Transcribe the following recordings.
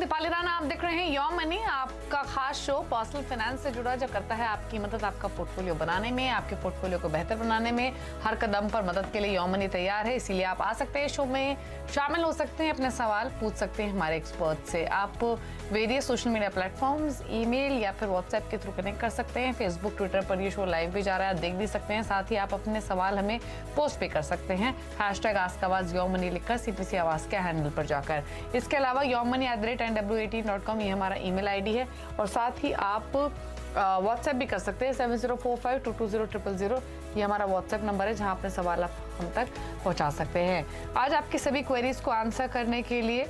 दीपाली राणा, आप देख रहे हैं योर मनी, आपका खास शो पर्सनल फाइनेंस से जुड़ा, जो करता है आपकी मदद आपका पोर्टफोलियो बनाने में, आपके पोर्टफोलियो को बेहतर बनाने में। हर कदम पर मदद के लिए योर मनी तैयार है, इसीलिए आप आ सकते हैं शो में, शामिल हो सकते हैं, अपने सवाल पूछ सकते हैं हमारे एक्सपर्ट से। आप various social media platforms, email या फिर व्हाट्सएप के थ्रू कनेक्ट कर सकते हैं। फेसबुक, ट्विटर पर ये शो लाइव भी जा रहा है, आप देख भी सकते हैं। साथ ही आप अपने सवाल हमें पोस्ट भी कर सकते हैं, #AskAwaz योर मनी लिखकर CPC आवाज के हैंडल पर जाकर। इसके अलावा yourmoney@nw18.com ये हमारा ईमेल आईडी है, और साथ ही आप व्हाट्सएप भी कर सकते हैं। 7045220000 ये हमारा व्हाट्सएप नंबर है, जहां अपने सवाल आप हम तक पहुंचा सकते हैं। आज आपकी सभी क्वेरीज को आंसर करने के लिए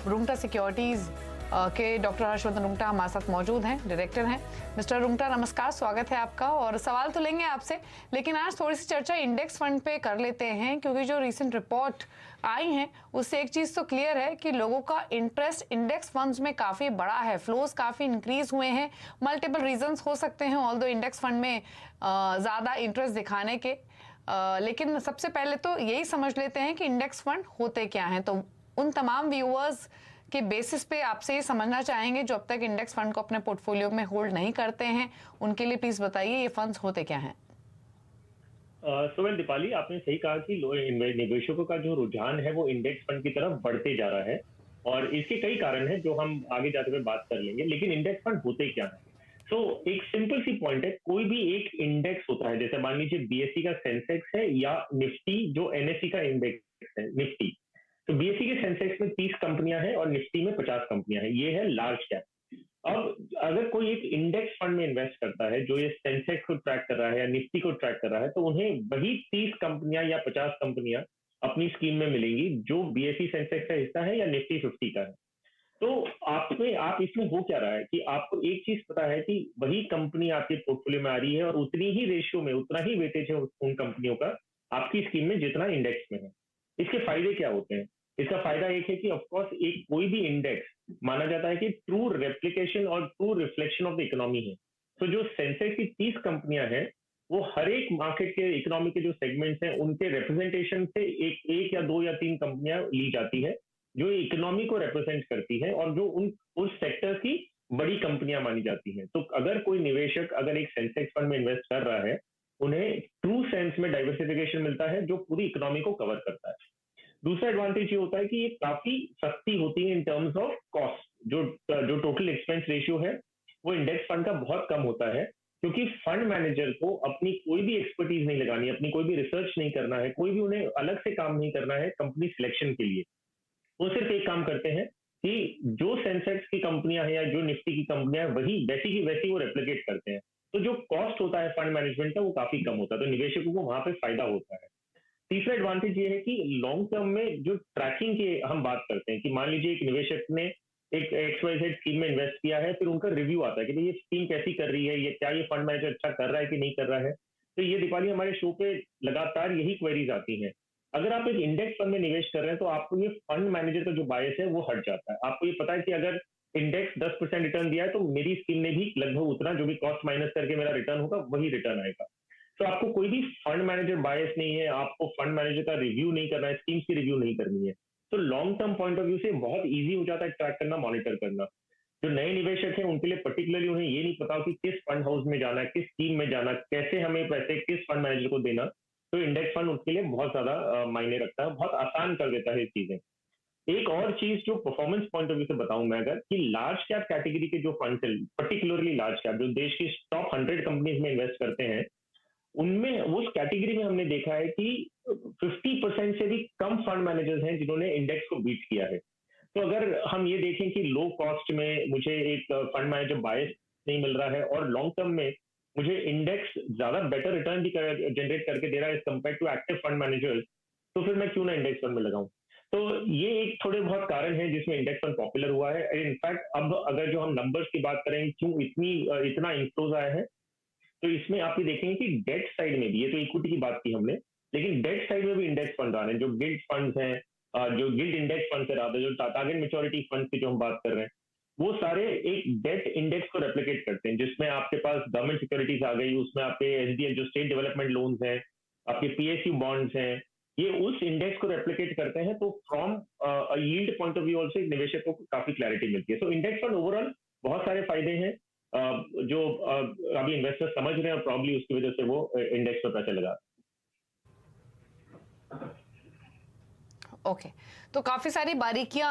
रुंगटा सिक्योरिटीज के डॉक्टर हर्षवर्धन रुंगटा हमारे साथ मौजूद हैं, डायरेक्टर हैं। मिस्टर रुंगटा, नमस्कार, स्वागत है आपका। और सवाल तो लेंगे आपसे, लेकिन आज थोड़ी सी चर्चा इंडेक्स फंड पे कर लेते हैं, क्योंकि जो रिसेंट रिपोर्ट आई है उससे एक चीज तो क्लियर है कि लोगों का इंटरेस्ट इंडेक्स फंड्स में काफी बड़ा है, फ्लोज काफी इंक्रीज हुए हैं। मल्टीपल रीजंस हो सकते हैं ऑल्दो इंडेक्स फंड में ज्यादा इंटरेस्ट दिखाने के, लेकिन सबसे पहले तो यही समझ लेते हैं कि इंडेक्स फंड होते क्या हैं। तो उन तमाम व्यूअर्स के बेसिस पे आपसे ये समझना चाहेंगे जो अब तक इंडेक्स फंड को अपने पोर्टफोलियो में होल्ड नहीं करते हैं, उनके लिए प्लीज बताइए ये फंड्स होते क्या हैं। सुवेल दीपाली, आपने सही कहा कि निवेशकों का जो रुझान है वो इंडेक्स फंड की तरफ बढ़ते जा रहा है, और इसके कई कारण हैं जो हम आगे जाते हुए बात कर लेंगे। लेकिन इंडेक्स फंड होते क्या है? तो एक सिंपल सी पॉइंट है, कोई भी एक इंडेक्स होता है, जैसे मान लीजिए BSE का सेंसेक्स है या निफ्टी जो NSE का इंडेक्स है निफ्टी। तो BSE के सेंसेक्स में 30 कंपनियां हैं और निफ्टी में 50 कंपनियां हैं, ये है लार्ज कैप। अब अगर कोई एक इंडेक्स फंड में इन्वेस्ट करता है जो ये सेंसेक्स को ट्रैक कर रहा है या निफ्टी को ट्रैक कर रहा है, तो उन्हें वही 30 कंपनियां या 50 कंपनियां अपनी स्कीम में मिलेंगी जो BSE सेंसेक्स का हिस्सा है या निफ्टी 50 का है। तो आप इसमें हो क्या रहा है कि आपको एक चीज पता है कि वही कंपनी आपके पोर्टफोलियो में आ रही है और उतनी ही रेशियो में, उतना ही वेटेज है उन कंपनियों का आपकी स्कीम में जितना इंडेक्स में है। इसके फायदे क्या होते हैं? इसका फायदा एक है कि ऑफकोर्स एक कोई भी इंडेक्स माना जाता है कि ट्रू रेप्लिकेशन और true reflection of the economy है। तो जो सेंसेक्स की 30 कंपनियां हैं वो हर एक मार्केट के इकोनॉमी के जो सेगमेंट्स हैं उनके रिप्रेजेंटेशन से एक या दो या तीन कंपनियां ली जाती है जो इकोनॉमी को रिप्रेजेंट करती है और जो उस सेक्टर की बड़ी कंपनियां मानी जाती हैं। तो अगर कोई निवेशक अगर एक सेंसेक्स फंड में इन्वेस्ट कर रहा है, उन्हें ट्रू सेंस में डाइवर्सिफिकेशन मिलता है जो पूरी इकोनॉमी को कवर करता है। दूसरा एडवांटेज ये होता है कि ये काफी सस्ती होती है इन टर्म्स ऑफ कॉस्ट। जो टोटल एक्सपेंस रेशियो है वो इंडेक्स फंड का बहुत कम होता है, क्योंकि फंड मैनेजर को अपनी कोई भी एक्सपर्टीज नहीं लगानी, अपनी कोई भी रिसर्च नहीं करना है, कोई भी उन्हें अलग से काम नहीं करना है कंपनी सिलेक्शन के लिए। वो सिर्फ एक काम करते हैं कि जो सेंसेक्स की कंपनियां हैं या जो निफ्टी की कंपनियां हैं वही वैसी की वैसी वो रेप्लिकेट करते हैं। तो जो कॉस्ट होता है फंड मैनेजमेंट का वो काफी कम होता है, तो निवेशकों को वहां पे फायदा होता है। तीसरा एडवांटेज ये है कि लॉन्ग टर्म में जो ट्रैकिंग की हम बात करते हैं कि मान लीजिए एक निवेशक ने एक XYZ स्कीम में इन्वेस्ट किया है, फिर उनका रिव्यू आता है कि भाई ये स्कीम कैसी कर रही है, ये क्या ये फंड मैनेजर अच्छा कर रहा है कि नहीं कर रहा है। तो ये दीपाली हमारे शो पे लगातार यही क्वेरीज आती हैं। अगर आप एक इंडेक्स फंड में निवेश कर रहे हैं तो आपको ये फंड मैनेजर का जो बायस है वो हट जाता है। आपको ये पता है कि अगर इंडेक्स 10% रिटर्न दिया है तो मेरी स्कीम ने भी लगभग उतना, जो भी कॉस्ट माइनस करके मेरा रिटर्न होगा वही रिटर्न आएगा। तो आपको कोई भी फंड मैनेजर बायस नहीं है, आपको फंड मैनेजर का रिव्यू नहीं करना है, स्कीम्स की रिव्यू नहीं करनी है। तो long term point of view से बहुत इजी हो जाता है ट्रैक करना, मॉनिटर करना। जो नए निवेशक हैं उनके लिए पर्टिकुलरली उन्हें ये नहीं पता कि किस फंड हाउस में जाना है, किस स्कीम में जाना, कैसे हमें पैसे किस फंड मैनेजर को देना, तो इंडेक्स फंड उसके लिए बहुत ज्यादा मायने रखता है, बहुत आसान कर देता है ये चीजें। एक और चीज जो परफॉर्मेंस पॉइंट ऑफ व्यू से बताऊं मैं अगर, कि लार्ज कैप कैटेगरी के जो फंड है, पर्टिकुलरली लार्ज कैप जो देश की टॉप 100 कंपनीज में इन्वेस्ट करते हैं, उनमें उस कैटेगरी में हमने देखा है कि 50% से भी कम फंड मैनेजर्स हैं जिन्होंने इंडेक्स को बीट किया है। तो अगर हम ये देखें कि लो कॉस्ट में मुझे एक फंड मैनेजर बायस नहीं मिल रहा है और लॉन्ग टर्म में मुझे इंडेक्स ज्यादा बेटर रिटर्न भी जनरेट करके दे रहा है as compare to active fund managers, तो फिर मैं क्यों ना इंडेक्स फंड में लगाऊं। तो ये एक थोड़े बहुत कारण है जिसमें इंडेक्स फंड पॉपुलर हुआ है। इनफैक्ट अब अगर जो हम नंबर्स की बात करें क्यों इतना इनफ्लोज आया है, तो इसमें आप ये देखेंगे कि डेट साइड में भी, ये तो इक्विटी की बात की हमने, लेकिन डेट साइड में भी इंडेक्स फंड आ रहे हैं। जो गिल्ड फंड्स हैं, जो गिल्ड इंडेक्स फंड से आता है, जो टारगेट मैच्योरिटी फंड की जो हम बात कर रहे हैं, वो सारे एक डेट इंडेक्स को रेप्लिकेट करते हैं, जिसमें आपके पास गवर्नमेंट सिक्योरिटीज आ गई, उसमें आपके SDL जो स्टेट डेवलपमेंट लोन्स हैं, आपके PSU बॉन्ड्स हैं, ये उस इंडेक्स को रेप्लिकेट करते हैं, तो from yield point of view also निवेशकों को काफी क्लैरिटी मिलती है। सो इंडेक्स फंड ओवरऑल बहुत सारे फायदे हैं जो अभी इन्वेस्टर समझ रहे हैं और प्रॉब्ली उसकी वजह से वो इंडेक्स पर पैसे लगा। ओके, तो काफी सारी बारीकियां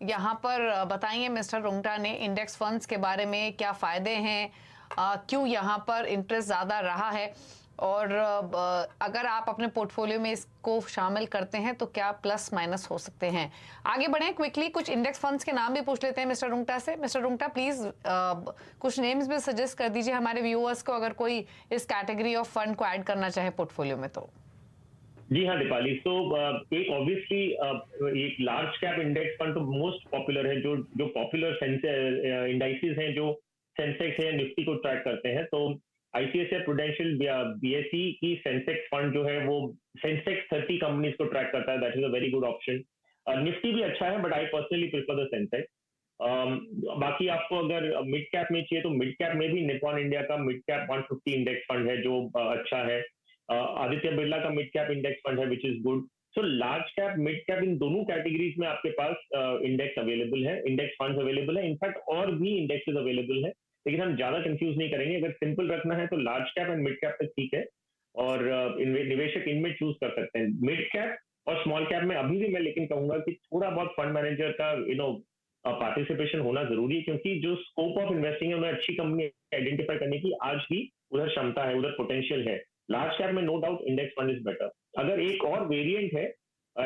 यहाँ पर बताई हैं मिस्टर रुंगटा ने इंडेक्स फंड्स के बारे में, क्या फायदे हैं, क्यों यहाँ पर इंटरेस्ट ज्यादा रहा है, और अगर आप अपने पोर्टफोलियो में इसको शामिल करते हैं तो क्या प्लस माइनस हो सकते हैं। आगे बढ़ें, क्विकली कुछ इंडेक्स फंड्स के नाम भी पूछ लेते हैं मिस्टर रुंगटा से। मिस्टर रुंगटा प्लीज कुछ नेम्स भी सजेस्ट कर दीजिए हमारे व्यूअर्स को, अगर कोई इस कैटेगरी ऑफ फंड को ऐड करना चाहे पोर्टफोलियो में तो। जी हाँ दीपाली, तो एक ऑब्वियसली एक लार्ज कैप इंडेक्स फंड तो मोस्ट पॉपुलर है, जो पॉपुलर इंडाइसेस हैं जो सेंसेक्स है निफ्टी को ट्रैक करते हैं। तो आईसीआईसीआई प्रूडेंशियल बीएसई की सेंसेक्स फंड जो है वो सेंसेक्स 30 कंपनीज को ट्रैक करता है। That is a very good option. Nifty भी अच्छा है, but I personally prefer the Sensex. बाकी आपको अगर मिड कैप में चाहिए तो मिड कैप में भी निप्पॉन इंडिया का मिड कैप 150 इंडेक्स फंड है जो अच्छा है। आदित्य बिरला का मिड कैप इंडेक्स फंड है which is good. So large cap mid cap इन दोनों कैटेगरीज में आपके पास इंडेक्स अवेलेबल है, इंडेक्स फंड्स अवेलेबल है। इनफैक्ट और भी इंडेक्सेस अवेलेबल है, लेकिन हम ज्यादा कंफ्यूज नहीं करेंगे। अगर सिंपल रखना है तो large cap and mid cap तक ठीक है, और निवेशक इनमें चूज कर सकते हैं। मिड कैप और स्मॉल कैप में अभी भी मैं लेकिन कहूंगा कि थोड़ा बहुत फंड मैनेजर का पार्टिसिपेशन होना जरूरी है, क्योंकि जो स्कोप ऑफ इन्वेस्टिंग है उन्हें अच्छी कंपनी आइडेंटिफाई करने की आज भी उधर क्षमता है, उधर पोटेंशियल है। लार्ज कैप में no doubt index fund is better. अगर एक और वेरिएंट है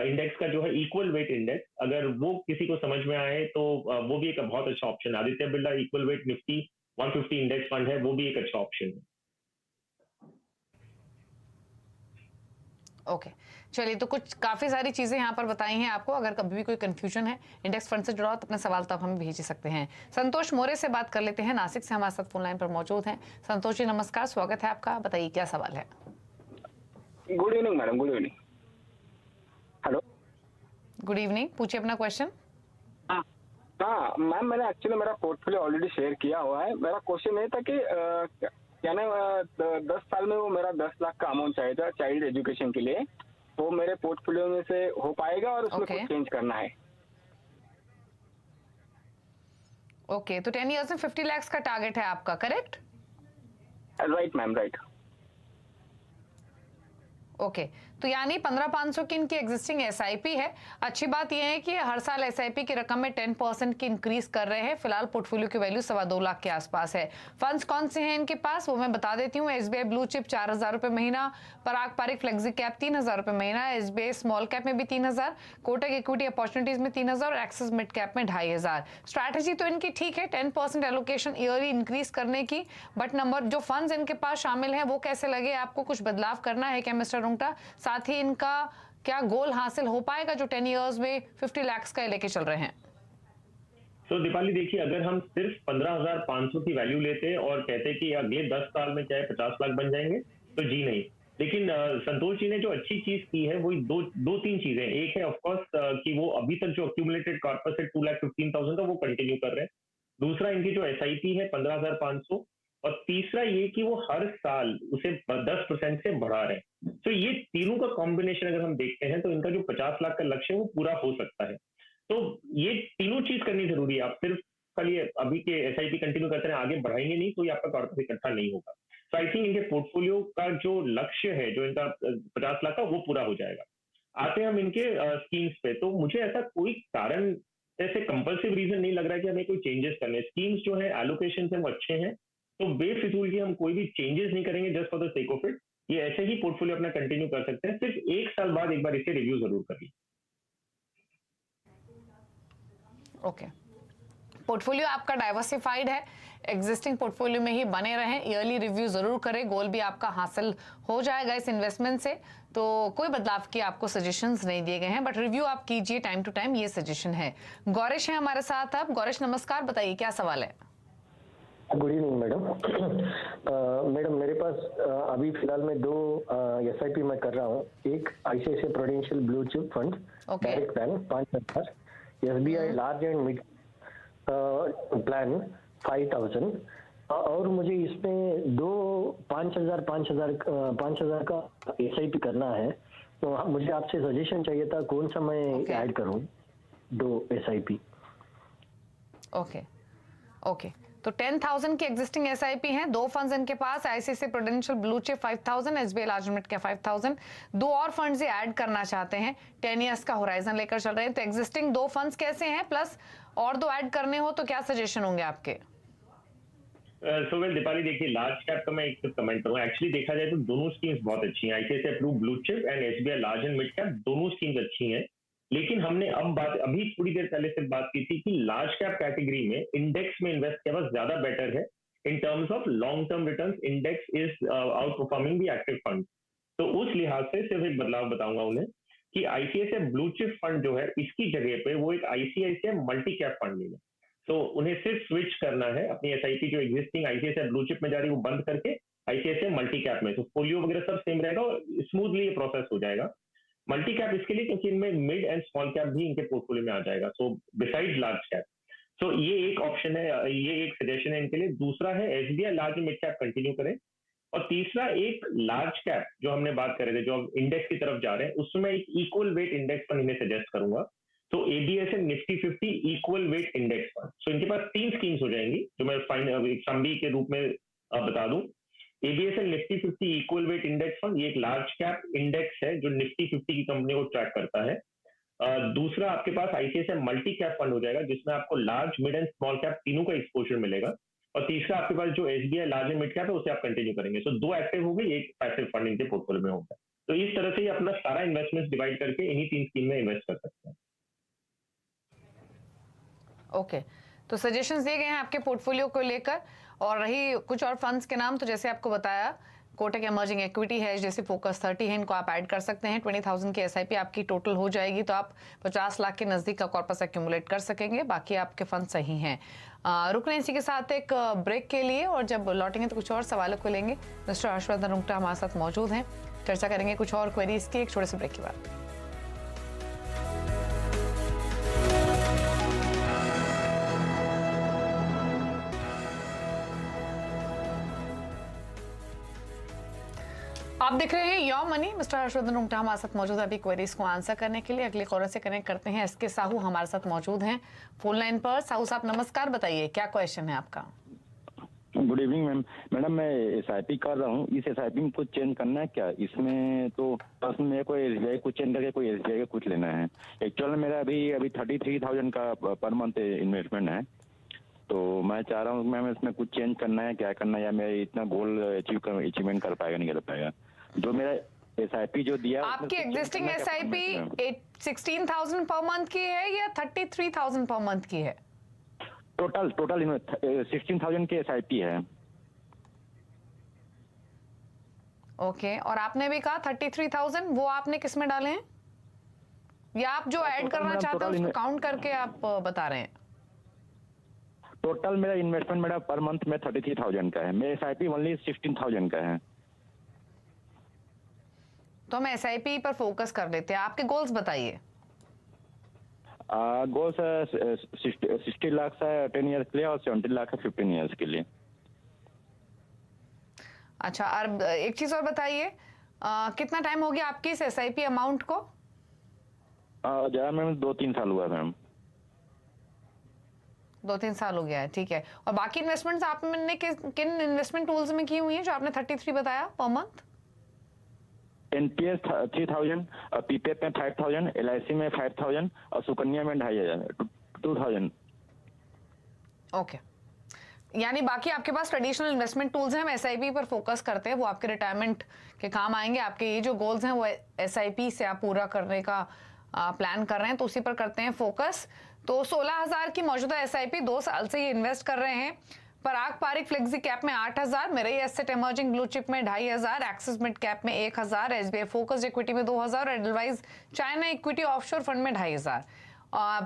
इंडेक्स का जो है इक्वल वेट इंडेक्स, अगर वो किसी को समझ में आए तो वो भी एक बहुत अच्छा ऑप्शन है। Aditya Birla equal weight Nifty 150 index fund है, वो भी एक अच्छा ऑप्शन है। ओके, चलिए, तो कुछ काफी सारी चीजें यहाँ पर बताई हैं आपको। अगर कभी भी कोई कंफ्यूजन है इंडेक्स फंड से जुड़ा हो तो अपने सवाल तो आप हमें भेज ही सकते हैं। संतोष मोरे से बात कर लेते हैं, नासिक से हमारे साथ फोन लाइन पर मौजूद हैं। संतोष जी नमस्कार, स्वागत है आपका, बताइए क्या सवाल है। Good evening madam, good evening. Hello, good evening, पूछिए अपना क्वेश्चन। हाँ मैम, मैंने एक्चुअली मेरा पोर्टफोलियो ऑलरेडी शेयर किया हुआ है। मेरा क्वेश्चन ये था कि क्या ना 10 साल में वो मेरा 10 लाख का अमाउंट चाहिए था चाइल्ड एजुकेशन के लिए, वो मेरे पोर्टफोलियो में से हो पाएगा और उसमें कुछ चेंज करना है। ओके, तो 10 इयर्स में 50 लाख का टारगेट है आपका, correct? Right ma'am, right. Okay, तो यानी 15,500 की इनकी एग्जिस्टिंग एसआईपी है। अच्छी बात यह है कि हर साल एसआईपी की रकम में 10% की इंक्रीज कर रहे हैं। फिलहाल पोर्टफोलियो की वैल्यू 2.25 लाख के आसपास है। फंड्स कौन से हैं इनके पास वो मैं बता देती हूँ। एसबीआई ब्लू चिप 4,000 रुपए महीना, पराग पारिक फ्लेक्सी कैप 3,000 रुपए महीना, एसबीआई स्मॉल कैप में भी 3,000, कोटक इक्विटी अपॉर्चुनिटीज में 3,000 और एक्सिस मिड कैप में 2,500। स्ट्रैटेजी तो इनकी ठीक है, 10% एलोकेशन ईयरली इंक्रीज करने की, बट नंबर जो फंड्स इनके पास शामिल हैं वो कैसे लगे आपको, कुछ बदलाव करना है क्या मिस्टर रुंगटा? साथ ही इनका क्या गोल हासिल हो पाएगा जो 10 इयर्स में 50 लाख का लेके चल रहे हैं? तो दीपाली देखिए, अगर हम सिर्फ 15,500 की वैल्यू लेते और कहते कि अगले 10 साल में चाहे 50 लाख बन जाएंगे, तो जी नहीं। लेकिन संतोष जी ने जो अच्छी चीज की है वो दो तीन चीजें। एक है ऑफकोर्स कि वो अभी तक जो अक्यूमुलेटेड कॉर्पस है 2,15,000 का वो कंटिन्यू कर रहे हैं। दूसरा इनकी जो एसआईपी है 15,500, और तीसरा ये कि वो हर साल उसे 10% से बढ़ा रहे हैं। तो ये तीनों का कॉम्बिनेशन अगर हम देखते हैं तो इनका जो 50 लाख का लक्ष्य है वो पूरा हो सकता है। तो ये तीनों चीज करनी जरूरी है। आप सिर्फ खाली अभी के एसआईपी कंटिन्यू करते हैं, आगे बढ़ाएंगे नहीं तो ये आपका कॉर्पस इकट्ठा नहीं होगा। तो आई थिंक इनके पोर्टफोलियो का जो लक्ष्य है, जो इनका 50 लाख का, वो पूरा हो जाएगा। आते हैं हम इनके स्कीम्स पे, तो मुझे ऐसा कोई कारण, ऐसे कंपल्सिव रीजन नहीं लग रहा है कि हमें कोई चेंजेस करने। स्कीम्स जो है एलोकेशन से वो अच्छे हैं, तो बेफिजूल की हम कोई भी चेंजेस नहीं करेंगे just for the sake of it. ये ऐसे ही पोर्टफोलियो अपना कंटिन्यू कर सकते हैं, सिर्फ 1 साल बाद एक बार इसे रिव्यू जरूर करिए। ओके, पोर्टफोलियो आपका डाइवर्सिफाइड है, एग्जिस्टिंग पोर्टफोलियो में ही बने रहें, ईयरली रिव्यू जरूर करें, गोल भी आपका हासिल हो जाएगा इस इन्वेस्टमेंट से। तो कोई बदलाव की आपको सजेशंस नहीं दिए गए हैं, बट रिव्यू आप कीजिए टाइम टू टाइम, ये सजेशन है। गौरेश है हमारे साथ। आप गौरेश नमस्कार, बताइए क्या सवाल है। Good evening madam. मैडम मेरे पास अभी फिलहाल में 2 एसआईपी मैं कर रहा हूँ। एक ICICI prudential blue chip fund direct plan 5,000, SBI large and mid plan 5,000, और मुझे इसमें 5,000 का एसआईपी करना है। तो मुझे आपसे सजेशन चाहिए था कौन सा मैं ऐड करूं 2 SIP। ओके ओके, तो 10,000 की एग्जिस्टिंग SIP हैं, 2 फंड्स इनके पास, ICICI prudential blue chip 5,000, SBI large limit के 5,000, 2 और फंड्स ये ऐड करना चाहते हैं, 10 ईयर्स का होराइजन लेकर चल रहे हैं। तो एग्जिस्टिंग 2 फंड्स कैसे हैं, प्लस और 2 ऐड करने हो तो क्या सजेशन होंगे आपके? वेल दीपाली, देखिए लार्ज कैप का मैं एक कमेंट करूंगा। एक्चुअली देखा जाए तो दोनों स्कीम्स बहुत अच्छी हैं, ICICI Pru blue chip and SBI large and mid cap, दोनों स्कीम्स अच्छी हैं। लेकिन हमने अभी थोड़ी देर पहले से बात की थी कि लार्ज कैप कैटेगरी में इंडेक्स में इन्वेस्ट करना ज्यादा बेटर है। In terms of long term returns, index is out performing the active fund. तो उस लिहाज से सिर्फ एक बदलाव बताऊंगा उन्हें कि ICICI ब्लू चिप फंड जो है, इसकी जगह पे वो एक ICICI मल्टी कैप फंड लेगा। तो उन्हें सिर्फ स्विच करना है अपनी SIP जो एग्जिस्टिंग ICICI ब्लू चिप में जा रही है वो बंद करके ICICI मल्टी कैप में, तो फोलियो वगैरह सब सेम रहेगा और स्मूथली ये प्रोसेस हो जाएगा। मल्टी कैप इसके लिए क्योंकि इनमें मिड एंड स्मॉल कैप भी इनके पोर्टफोलियो में आ जाएगा, सो बिसाइड लार्ज कैप। सो ये एक ऑप्शन है, ये एक सजेशन है इनके लिए। दूसरा है SBI large mid cap continue करें, और तीसरा एक लार्ज कैप जो हमने बात कर रहे थे, जो इंडेक्स की तरफ जा रहे हैं, उसमें एक इक्वल वेट इंडेक्स फंड इन्हें सजेस्ट करूंगा। तो ABSL Nifty 50 equal weight index fund. So इनके पास 3 स्कीम्स हो जाएंगी जो मैं एक समरी के रूप में बता दूं। ABSL Nifty 50 equal weight index fund, ये एक लार्ज कैप इंडेक्स है जो निफ्टी 50 की कंपनी को ट्रैक करता है। दूसरा आपके पास ICICI मल्टी कैप फंड हो जाएगा जिसमें आपको large, mid and small cap तीनों का एक्सपोजर मिलेगा। और तीसरा आपके पास जो SBI large and mid cap है उसे आप कंटिन्यू करेंगे। सो 2 एक्टिव हो गई, एक पैसिव फंड इनके पोर्टफोलियो में होगा। तो इस तरह से ये अपना सारा इन्वेस्टमेंट डिवाइड करके इन्हीं 3 स्कीम में इन्वेस्ट कर सकते हैं। ओके, तो सजेशंस दिए गए हैं आपके पोर्टफोलियो को लेकर। और रही कुछ और फंड्स के नाम, तो जैसे आपको बताया कोटक इमर्जिंग इक्विटी है, जैसे फोकस 30 है, इनको आप ऐड कर सकते हैं। 20,000 की SIP आपकी टोटल हो जाएगी तो आप 50 लाख के नजदीक का कॉर्पस एक्यूमुलेट कर सकेंगे। बाकी आपके फंड सही हैं। रुक रहे हैं इसी के साथ एक ब्रेक के लिए, और जब लौटेंगे तो कुछ और सवालों को लेंगे। मिस्टर हर्षवर्धन रुंगटा हमारे साथ मौजूद हैं, चर्चा करेंगे कुछ और क्वेरीज की एक छोटे से ब्रेक के बाद। आप देख रहे हैं your money, mister Harshvardhan Rungta हमारे साथ मौजूद है अभी क्वेरीज को आंसर करने के लिए। अगले कॉलर से कनेक्ट करते हैं। SK साहू हमारे साथ मौजूद हैं फोन लाइन पर। साहू साहब नमस्कार, बताइए क्या क्वेश्चन है आपका? Good evening ma'am. मैडम मैं SIP कर रहा हूँ, इस SIP में कुछ चेंज करना है क्या? इसमें तो पर्सनल मेरे को SBI कुछ चेंज करके कोई SBI का कुछ लेना है। एक्चुअल में मेरा अभी 33,000 का पर मंथ इन्वेस्टमेंट है, तो मैं चाह रहा हूँ मैम इसमें कुछ चेंज करना है, क्या करना है, या मैं इतना गोल अचीवमेंट कर पाएगा नहीं कर पाएगा? जो मेरा SIP जो दिया, आपकी एग्जिस्टिंग SIP 16,000 पर मंथ की है या 33,000 पर मंथ की है? टोटल 16,000 की SIP है। ओके, और आपने भी कहा 33,000, वो आपने किस में डाले हैं, या आप जो ऐड करना चाहते हैं उसको काउंट करके आप बता रहे हैं? टोटल मेरा इन्वेस्टमेंट मेरा पर मंथ में 33,000 का है, मेरा SIP ओनली 16,000 का है। तो हम SIP पर फोकस कर लेते हैं। आपके गोल्स बताइए। गोल्स 60 लाख है 10 ईयर्स के लिए और 70 लाख है 15 ईयर्स के लिए। अच्छा, और एक चीज और बताइए, कितना टाइम हो गया आपकी इस SIP अमाउंट को? जरा मैम 2-3 साल हुआ मैम। 2-3 साल हो गया है, ठीक है। और बाकी इन्वेस्टमेंट्स आपने किन इन्वेस्टमेंट टूल्स में की हुई हैं जो आपने 33 बताया पर मंथ? NPS 3,000, PPF में 5,000, LIC में 5,000 और सुकन्या में 2,500 2,000। ओके, यानी बाकी आपके पास ट्रेडिशनल इन्वेस्टमेंट टूल्स हैं। हम SIP पर फोकस करते हैं, वो आपके रिटायरमेंट के काम आएंगे। आपके ये जो गोल्स हैं वो SIP से आप पूरा करने का प्लान कर रहे हैं, तो उसी पर करते हैं फोकस। तो 16,000 की मौजूदा SIP 2 साल से ये इन्वेस्ट कर रहे हैं। पराग पारिक फ्लेक्सी कैप में 8,000, मेरे एसेट इमर्जिंग ब्लू चिप में 2,500, एक्सिस मिड कैप में 1,000, SBI फोकस्ड इक्विटी में 2,000 और Edelweiss China equity offshore fund में 2,500।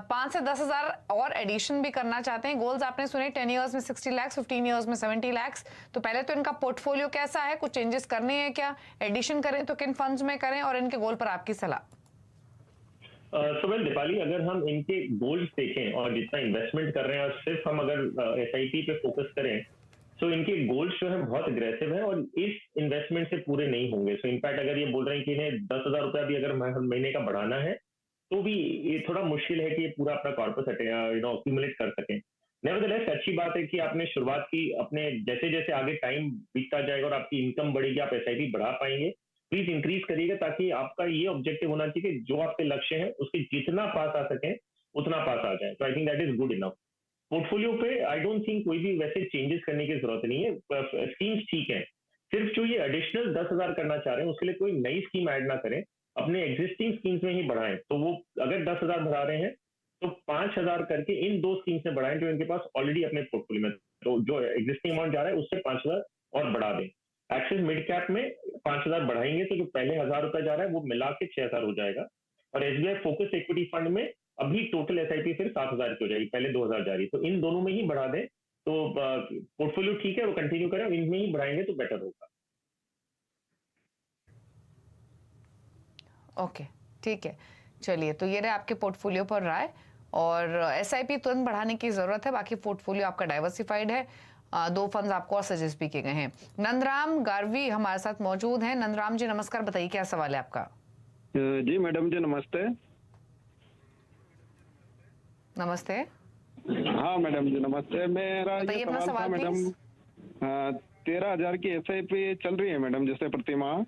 5 से 10,000 और एडिशन भी करना चाहते हैं। गोल्स आपने सुने, 10 इयर्स में 60 लाख, 15 इयर्स में 70 लाख। तो पहले तो इनका पोर्टफोलियो कैसा है, कुछ चेंजेस करने हैं क्या, एडिशन करें तो किन फंड्स में करें, और इनके गोल पर आपकी सलाह? वेल दीपाली, अगर हम इनके गोल्स देखें और जितना इन्वेस्टमेंट कर रहे हैं और सिर्फ हम अगर SIP पे फोकस करें सो इनके गोल्स जो है बहुत अग्रेसिव है और इस इन्वेस्टमेंट से पूरे नहीं होंगे। सो इनफैक्ट अगर ये बोल रहे हैं कि इन्हें 10,000 रुपया भी अगर हर महीने का बढ़ाना है तो भी ये थोड़ा मुश्किल है कि ये पूरा अपना कॉर्पस अक्यूमुलेट कर सकें। नेवरदलेस अच्छी बात है कि आपने शुरुआत की, अपने जैसे जैसे आगे टाइम बीतता जाएगा और आपकी इनकम बढ़ेगी, आप एसआईपी बढ़ा पाएंगे। प्लीज इंक्रीज करिएगा ताकि आपका ये ऑब्जेक्टिव होना चाहिए कि जो आपके लक्ष्य है उसके जितना पास आ सके उतना पास आ जाए। तो I think that is good enough. Portfolio पे आई डोंट थिंक कोई भी वैसे चेंजेस करने की जरूरत नहीं है। स्कीम्स ठीक है, सिर्फ जो ये एडिशनल 10,000 करना चाह रहे हैं उसके लिए कोई नई स्कीम ऐड ना करें, अपने एग्जिस्टिंग स्कीम्स में ही बढ़ाएं। तो वो अगर 10,000 बढ़ा रहे हैं तो 5,000 करके इन 2 स्कीम्स में बढ़ाएं जो इनके पास ऑलरेडी अपने पोर्टफोलियो में, तो जो एग्जिस्टिंग अमाउंट जा रहा है उससे 5,000 और बढ़ा दें। एक्सिस मिड कैप में 5,000 बढ़ाएंगे तो जो पहले 1,000 रुपया जा रहा है वो मिला के 6,000 हो जाएगा। और एसबीआई फोकस इक्विटी फंड में अभी टोटल एसआईपी फिर 7,000 की हो जाएगी, पहले 2,000 जा रही, तो इन दोनों में ही बढ़ा दें। तो पोर्टफोलियो ठीक है, वो कंटिन्यू करें, इनमें ही बढ़ाएंगे तो बेटर होगा। ओके, ठीक है। चलिए, तो ये रहे आपके पोर्टफोलियो पर राय, और एसआईपी तुरंत बढ़ाने की जरूरत है, बाकी पोर्टफोलियो आपका डाइवर्सिफाइड है। 2 फंड्स आपको और सजेस्ट भी किए गए हैं। नंदराम गारवी हमारे साथ मौजूद हैं। नंदराम जी नमस्कार, बताइए क्या सवाल है आपका। जी मैडम जी नमस्ते। नमस्ते। हाँ मैडम जी नमस्ते। मेरा ये अपना सवाल था मैडम, 13,000 की एसआईपी चल रही है मैडम, जैसे प्रति माह,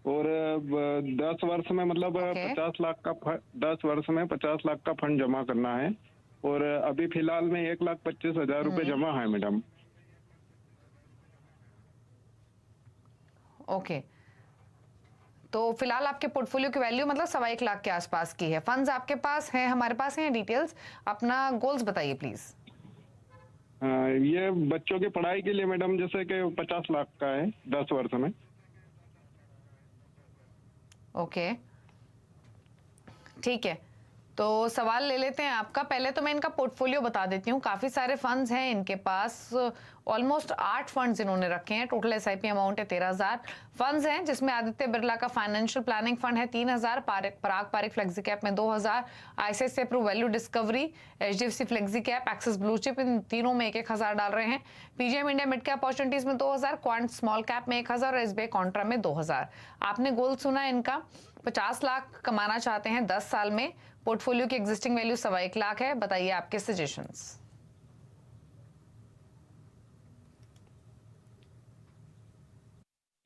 और 10 वर्ष में मतलब 50 लाख का 10 वर्ष में 50 लाख का फंड जमा करना है, और अभी फिलहाल में 1,25,000 रुपए जमा है मैडम। ओके, तो फिलहाल आपके पोर्टफोलियो की वैल्यू मतलब 1.25 लाख के आसपास की है। फंड्स आपके पास हैं, हमारे पास हैं डिटेल्स। अपना गोल्स बताइए प्लीज। ये बच्चों की पढ़ाई के लिए मैडम, जैसे कि 50 लाख का है 10 वर्ष में। ओके, ठीक है, तो सवाल ले लेते हैं आपका। पहले तो मैं इनका पोर्टफोलियो बता देती हूँ। काफी सारे फंड्स हैं इनके पास, ऑलमोस्ट 8 फंड्स इन्होंने रखे हैं। टोटल एसआईपी अमाउंट है 13,000। फंड्स हैं जिसमें आदित्य बिरला का फाइनेंशियल प्लानिंग फंड है 3,000, पराग पारिक फ्लेक्सी कैप में 2,000, ICICI Pru value discovery, HDFC flexi cap, Axis blue chip, इन तीनों में 1,000 डाल रहे हैं। PGIM India mid cap opportunities में 2,000, क्वांट स्मॉल कैप में 1,000 और एसबीआई कॉन्ट्रा में 2,000। आपने गोल सुना इनका, 50 लाख कमाना चाहते हैं 10 साल में। पोर्टफोलियो की एग्जिस्टिंग वैल्यू 1.25 लाख है। बताइए आपके सजेशंस।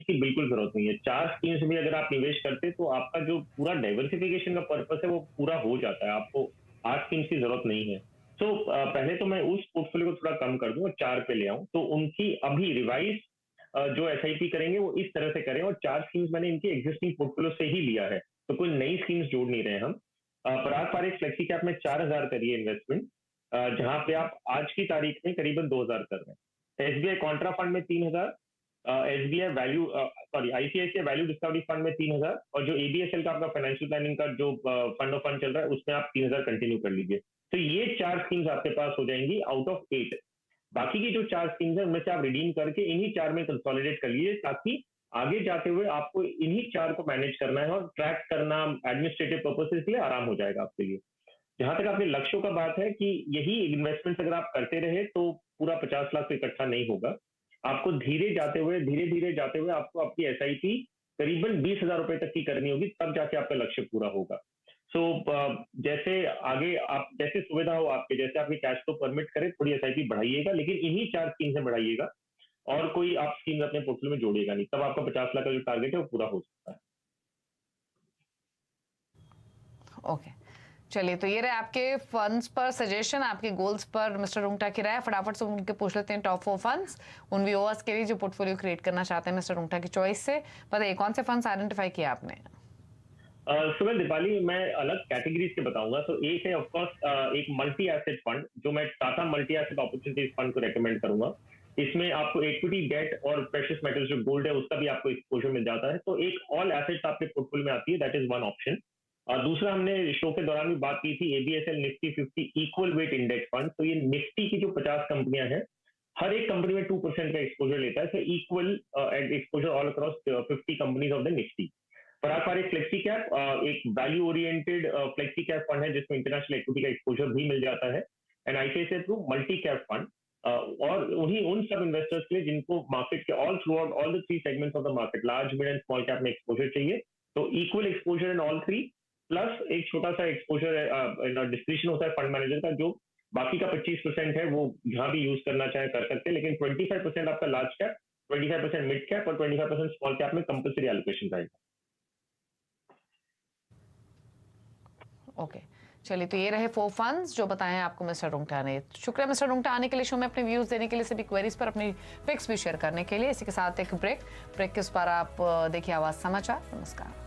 की बिल्कुल जरूरत नहीं है। 4 स्कीम्स में अगर आप निवेश करते तो आपका जो पूरा डाइवर्सिफिकेशन का पर्पस है वो पूरा हो जाता है, आपको 8 स्कीम्स की जरूरत नहीं है। तो पहले तो मैं उस पोर्टफोलियो को थोड़ा कम कर दूं और 4 पे ले आऊं, तो उनकी अभी रिवाइज जो एसआईपी करेंगे वो इस तरह से करें, और 4 स्कीम्स मैंने इनके एग्जिस्टिंग पोर्टफोलियो से ही लिया है, तो कोई नई स्कीम्स जोड़ नहीं रहे हम। पराग पारिक फ्लेक्सी कैप में 4,000 करिए इन्वेस्टमेंट, जहां पे आप आज की तारीख में करीबन 2,000 कर रहे हैं। एसबीआई कॉन्ट्रा फंड में 3,000, SBI value ICICI value discovery fund में 3,000, और जो एबीएसएल का आपका फाइनेंशियल प्लानिंग का जो फंड ऑफ फंड चल रहा है उसमें आप 3,000 कंटिन्यू कर लीजिए। तो ये 4 स्कीम्स आपके पास हो जाएंगी आउट ऑफ 8। बाकी की जो 4 स्कीम्स है उनमें से आप रिडीम करके इन्हीं 4 में कंसोलिडेट कर लीजिए, ताकि आगे जाते हुए आपको इन्हीं 4 को मैनेज करना है और ट्रैक करना एडमिनिस्ट्रेटिव पर्पसेस के लिए आराम हो जाएगा आपके लिए। जहां तक आपके लक्ष्यों का बात है कि यही इन्वेस्टमेंट अगर आप करते रहे तो पूरा 50 लाख तो इकट्ठा नहीं होगा। आपको धीरे धीरे जाते हुए आपको आपकी एसआईपी करीबन 20,000 रुपए तक की करनी होगी, तब जाके आपका लक्ष्य पूरा होगा। सो जैसे आगे आप जैसे सुविधा हो आपके, जैसे आपकी कैश फ्लो परमिट करे, थोड़ी एसआईपी बढ़ाइएगा, लेकिन इन्हीं 4 स्कीम से बढ़ाइएगा और कोई आप स्कीम अपने पोर्टफोलियो में जोड़िएगा नहीं, तब आपका 50 लाख का जो टारगेट है वो पूरा हो सकता है। ओके, चलिए, तो ये रहे आपके फंड्स पर सजेशन, आपके गोल्स पर मिस्टर रुंगटा की राय। फटाफट से उनके पूछ लेते हैं टॉप 4 फंड्स उन व्यूअर्स के लिए जो पोर्टफोलियो क्रिएट करना चाहते हैं मिस्टर रुंगटा की चॉइस से। बताइए कौन से फंड्स आइडेंटिफाई किया आपने। सुबह दीपाली, मैं अलग कैटेगरीज के बताऊंगा। तो एक है ऑफकोर्स एक मल्टी एसेट फंड, जो मैं Tata multi asset opportunities fund को रेकमेंड करूंगा। इसमें आपको इक्विटी, डेट और प्रेशियस मेटल्स जो गोल्ड है उसका भी आपको एक्सपोजर मिल जाता है। तो एक ऑल एसेट्स आपके पोर्टफोलियो में आती है, दैट इज वन ऑप्शन। दूसरा, हमने शो के दौरान भी बात की थी ABSL Nifty 50 equal weight index fund. तो ये निफ्टी की जो 50 कंपनियां हैं, हर एक कंपनी में 2% का एक्सपोजर लेता है, तो equal exposure all across 50 companies of the Nifty. Parag Parikh flexi cap एक value oriented flexi cap fund है जिसमें इंटरनेशनल इक्विटी का एक्सपोजर भी मिल जाता है। And ICICI through multi cap fund, और उन सब इन्वेस्टर्स के लिए जिनको मार्केट के all through out all the 3 segments of the market, large, mid and small cap में एक्सपोजर चाहिए, तो equal exposure in all 3 plus एक छोटा सा एक्सपोजर डिस्क्रिप्शन होता है फंड मैनेजर का, जो बाकी का 25% है वो जहां भी यूज करना चाहे कर सकते हैं, लेकिन 25% आपका लार्ज कैप, 25% मिड कैप और 25% स्मॉल कैप में कंपल्सरी एलोकेशन रहेगा। ओके, चलिए, तो ये रहे 4 फंड्स जो बताए हैं आपको मिस्टर रुंगटा ने। शुक्रिया मिस्टर रुंगटा आने के लिए, शो में अपने व्यूज देने के लिए, सभी क्वेरीज पर अपनी पिक्स भी शेयर करने के लिए। इसी के साथ एक ब्रेक के उस पर आप देखिए आवाज समाचार। नमस्कार।